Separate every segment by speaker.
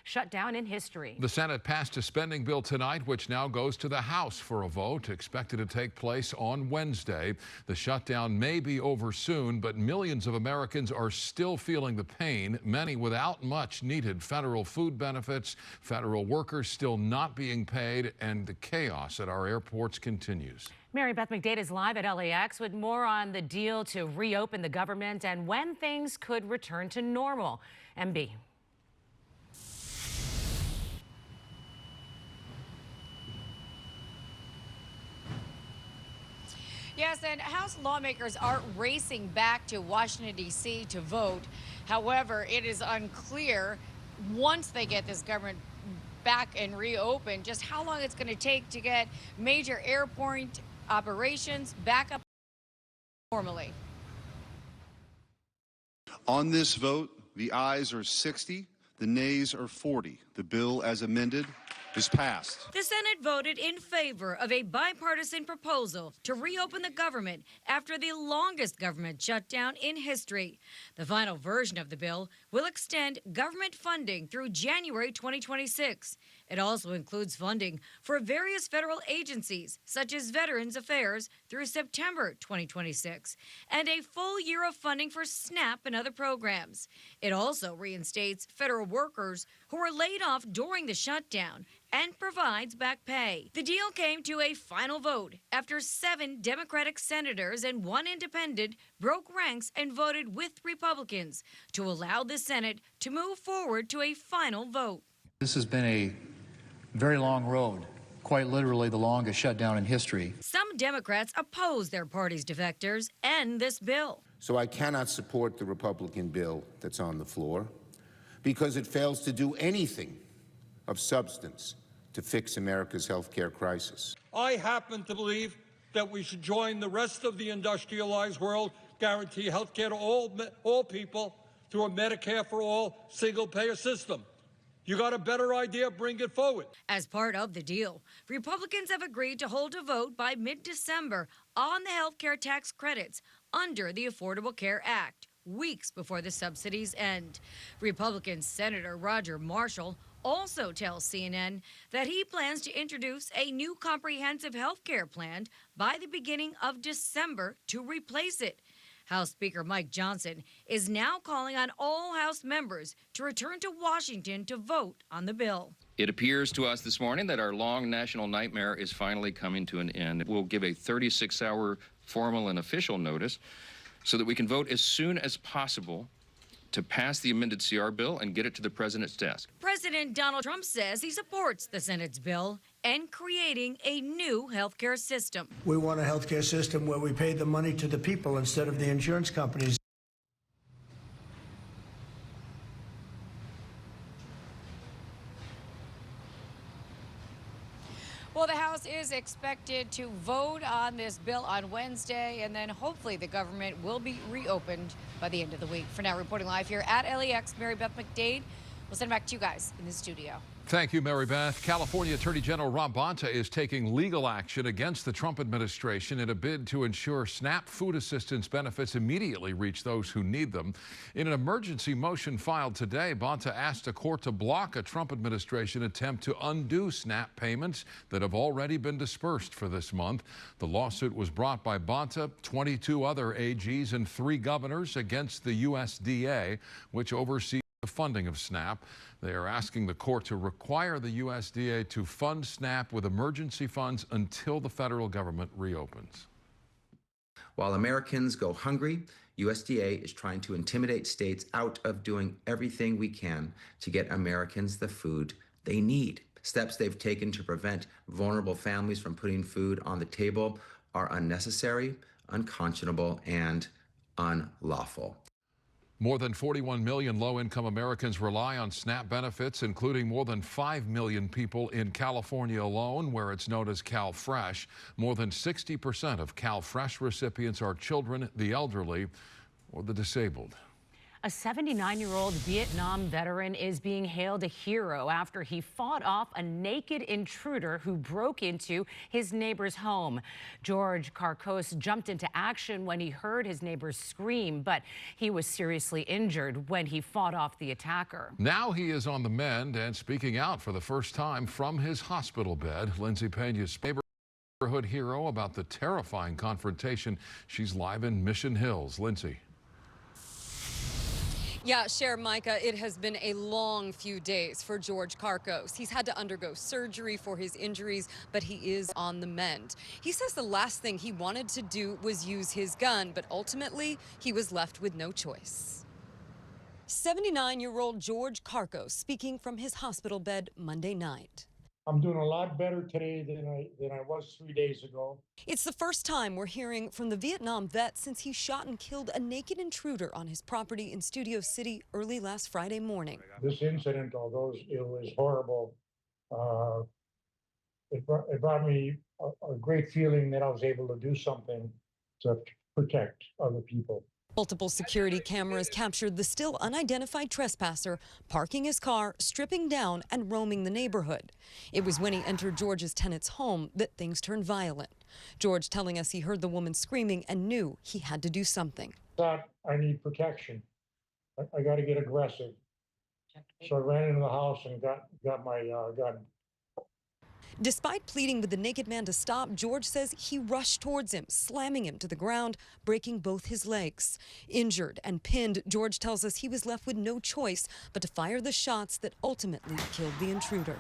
Speaker 1: shutdown in history.
Speaker 2: The Senate passed a spending bill tonight, which now goes to the House for a vote, expected to take place on Wednesday. The shutdown may be over soon, but millions of Americans are still feeling the pain, many without much needed federal food benefits, federal workers still not being paid, and the chaos at our airports continues.
Speaker 1: Mary Beth McDade is live at LAX with more on the deal to reopen the government and when things could return to normal. MB.
Speaker 3: Yes, and House lawmakers are racing back to Washington, D.C. to vote. However, it is unclear once they get this government back and reopened just how long it's going to take to get major airport operations back up normally.
Speaker 4: On this vote, the ayes are 60, the nays are 40. The bill as amended is passed.
Speaker 3: The Senate voted in favor of a bipartisan proposal to reopen the government after the longest government shutdown in history. The final version of the bill will extend government funding through January 2026. It also includes funding for various federal agencies, such as Veterans Affairs, through September 2026, and a full year of funding for SNAP and other programs. It also reinstates federal workers who were laid off during the shutdown and provides back pay. The deal came to a final vote after 7 Democratic senators and 1 independent broke ranks and voted with Republicans to allow the Senate to move forward to a final vote.
Speaker 5: This has been a very long road, quite literally the longest shutdown in history.
Speaker 3: Some Democrats oppose their party's defectors and this bill.
Speaker 6: So I cannot support the Republican bill that's on the floor because it fails to do anything of substance to fix America's health care crisis.
Speaker 7: I happen to believe that we should join the rest of the industrialized world, guarantee health care to all people through a Medicare for all single-payer system. You got a better idea? Bring it forward.
Speaker 3: As part of the deal, Republicans have agreed to hold a vote by mid-December on the health care tax credits under the Affordable Care Act, weeks before the subsidies end. Republican Senator Roger Marshall also tells CNN that he plans to introduce a new comprehensive health care plan by the beginning of December to replace it. House Speaker Mike Johnson is now calling on all House members to return to Washington to vote on the bill.
Speaker 8: It appears to us this morning that our long national nightmare is finally coming to an end. We'll give a 36-hour formal and official notice so that we can vote as soon as possible to pass the amended CR bill and get it to the president's desk.
Speaker 3: President Donald Trump says he supports the Senate's bill and creating a new health care system.
Speaker 9: We want a health care system where we pay the money to the people instead of the insurance companies.
Speaker 3: Well, the House is expected to vote on this bill on Wednesday, and then hopefully the government will be reopened by the end of the week. For now, reporting live here at LAX, Mary Beth McDade. We'll send it back to you guys in the studio.
Speaker 2: Thank you, Mary Beth. California Attorney General Rob Bonta is taking legal action against the Trump administration in a bid to ensure SNAP food assistance benefits immediately reach those who need them. In an emergency motion filed today, Bonta asked a court to block a Trump administration attempt to undo SNAP payments that have already been dispersed for this month. The lawsuit was brought by Bonta, 22 other AGs, and 3 governors against the USDA, which oversees the funding of SNAP. They are asking the court to require the USDA to fund SNAP with emergency funds until the federal government reopens.
Speaker 10: While Americans go hungry, USDA is trying to intimidate states out of doing everything we can to get Americans the food they need. Steps they've taken to prevent vulnerable families from putting food on the table are unnecessary, unconscionable, and unlawful.
Speaker 2: More than 41 million low-income Americans rely on SNAP benefits, including more than 5 million people in California alone, where it's known as CalFresh. More than 60% of CalFresh recipients are children, the elderly, or the disabled.
Speaker 1: A 79-year-old Vietnam veteran is being hailed a hero after he fought off a naked intruder who broke into his neighbor's home. George Carcos jumped into action when he heard his neighbors scream, but he was seriously injured when he fought off the attacker.
Speaker 2: Now he is on the mend and speaking out for the first time from his hospital bed. Lindsay Pena's neighborhood hero about the terrifying confrontation. She's live in Mission Hills. Lindsay.
Speaker 11: Yeah, Micah, it has been a long few days for George Carcos. He's had to undergo surgery for his injuries, but he is on the mend. He says the last thing he wanted to do was use his gun, but ultimately he was left with no choice. 79-year-old George Carcos speaking from his hospital bed Monday night.
Speaker 9: I'm doing a lot better today than I was 3 days ago.
Speaker 11: It's the first time we're hearing from the Vietnam vet since he shot and killed a naked intruder on his property in Studio City early last Friday morning.
Speaker 9: This incident, although it was horrible, it brought me a great feeling that I was able to do something to protect other people.
Speaker 11: Multiple security cameras captured the still unidentified trespasser parking his car, stripping down, and roaming the neighborhood. It was when he entered George's tenant's home that things turned violent. George telling us he heard the woman screaming and knew he had to do something.
Speaker 9: I thought I need protection. I got to get aggressive. So I ran into the house and got my gun.
Speaker 11: Despite pleading with the naked man to stop, George says he rushed towards him, slamming him to the ground, breaking both his legs. Injured and pinned, George tells us he was left with no choice but to fire the shots that ultimately killed the intruder.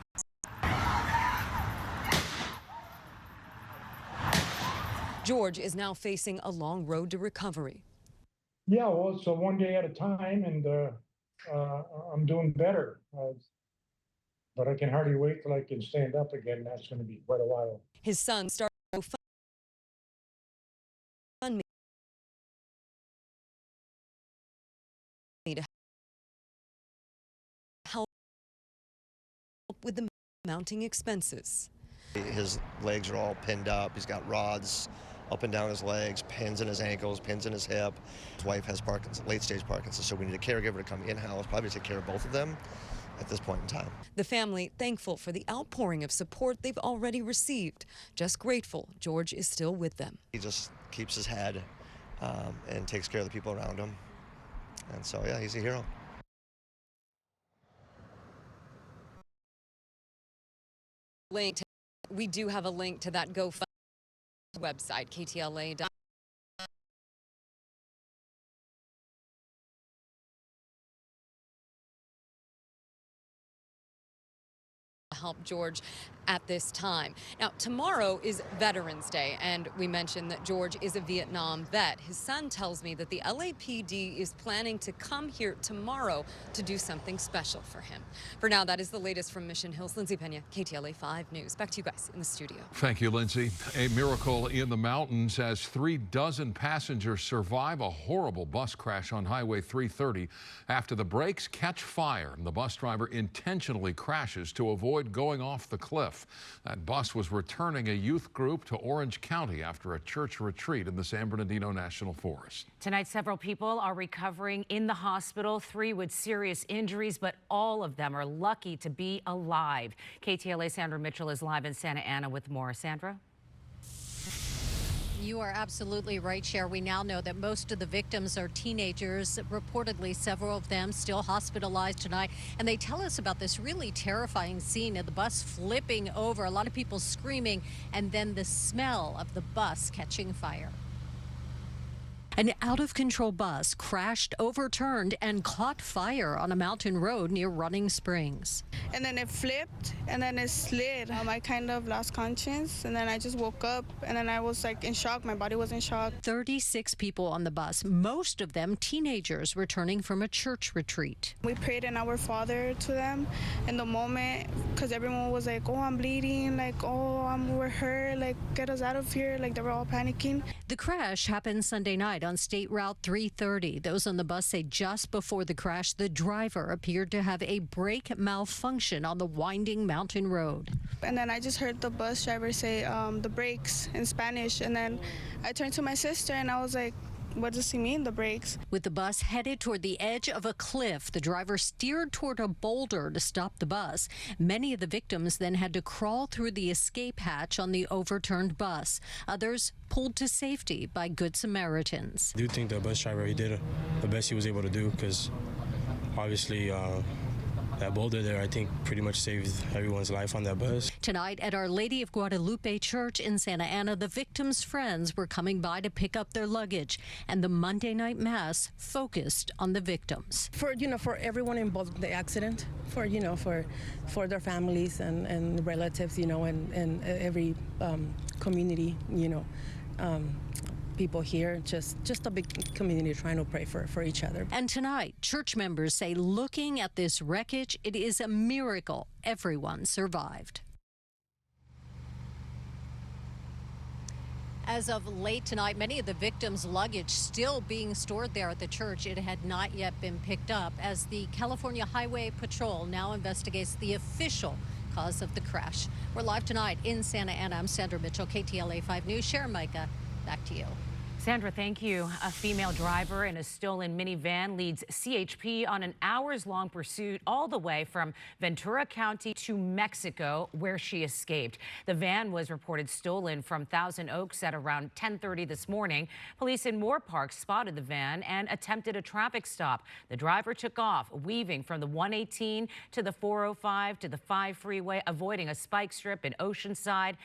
Speaker 11: George is now facing a long road to recovery.
Speaker 9: Yeah, well, it's one day at a time, and I'm doing better. But I can hardly wait till I can stand up again. That's going to be quite a while.
Speaker 11: His son started GoFundMe to help with the mounting expenses.
Speaker 12: His legs are all pinned up. He's got rods up and down his legs, pins in his ankles, pins in his hip. His wife has Parkinson's, late-stage Parkinson's, so we need a caregiver to come in-house, probably take care of both of them at this point in time.
Speaker 11: The family thankful for the outpouring of support they've already received. Just grateful George is still with them.
Speaker 12: He just keeps his head and takes care of the people around him. And so, yeah, he's a hero.
Speaker 11: We do have a link to that GoFundMe website, ktla.com. Help George at this time. Now, tomorrow is Veterans Day, and we mentioned that George is a Vietnam vet. His son tells me that the LAPD is planning to come here tomorrow to do something special for him. For now, that is the latest from Mission Hills. Lindsay Pena, KTLA 5 News. Back to you guys in the studio.
Speaker 2: Thank you, Lindsay. A miracle in the mountains as 36 passengers survive a horrible bus crash on Highway 330 after the brakes catch fire. The bus driver intentionally crashes to avoid going off the cliff. That bus was returning a youth group to Orange County after a church retreat in the San Bernardino National Forest.
Speaker 1: Tonight, several people are recovering in the hospital, 3 with serious injuries, but all of them are lucky to be alive. KTLA Sandra Mitchell is live in Santa Ana with more. Sandra?
Speaker 13: You are absolutely right, Cher. We now know that most of the victims are teenagers, reportedly several of them still hospitalized tonight. And they tell us about this really terrifying scene of the bus flipping over, a lot of people screaming, and then the smell of the bus catching fire. An out-of-control bus crashed, overturned, and caught fire on a mountain road near Running Springs.
Speaker 14: And then it flipped, and then it slid. I kind of lost conscience, and then I just woke up, and then I was like in shock. My body was in shock.
Speaker 13: 36 people on the bus, most of them teenagers returning from a church retreat.
Speaker 14: We prayed an Our Father to them in the moment, because everyone was like, oh, I'm bleeding, like, oh, we're hurt, like, get us out of here. Like, they were all panicking.
Speaker 13: The crash happened Sunday night on State Route 330. Those on the bus say just before the crash, the driver appeared to have a brake malfunction on the winding mountain road.
Speaker 14: And then I just heard the bus driver say the brakes in Spanish. And then I turned to my sister and I was like, what does he mean, the brakes?
Speaker 13: With the bus headed toward the edge of a cliff, the driver steered toward a boulder to stop the bus. Many of the victims then had to crawl through the escape hatch on the overturned bus. Others pulled to safety by Good Samaritans.
Speaker 15: I do think the bus driver, he did the best he was able to do, because obviously that boulder there, I think, pretty much saved everyone's life on that bus.
Speaker 13: Tonight at Our Lady of Guadalupe Church in Santa Ana, the victims' friends were coming by to pick up their luggage, and the Monday night mass focused on the victims.
Speaker 16: For everyone involved in the accident, for their families and relatives, and every community, people here, just a big community trying to pray for each other.
Speaker 13: And tonight, church members say looking at this wreckage, it is a miracle everyone survived. As of late tonight, many of the victims' luggage still being stored there at the church. It had not yet been picked up as the California Highway Patrol now investigates the official cause of the crash. We're live tonight in Santa Ana. I'm Sandra Mitchell, KTLA 5 News. Sharon Micah, back to you.
Speaker 1: Sandra, thank you. A female driver in a stolen minivan leads CHP on an hours-long pursuit all the way from Ventura County to Mexico, where she escaped. The van was reported stolen from Thousand Oaks at around 10:30 this morning. Police in Moore Park spotted the van and attempted a traffic stop. The driver took off, weaving from the 118 to the 405 to the 5 freeway, avoiding a spike strip in Oceanside.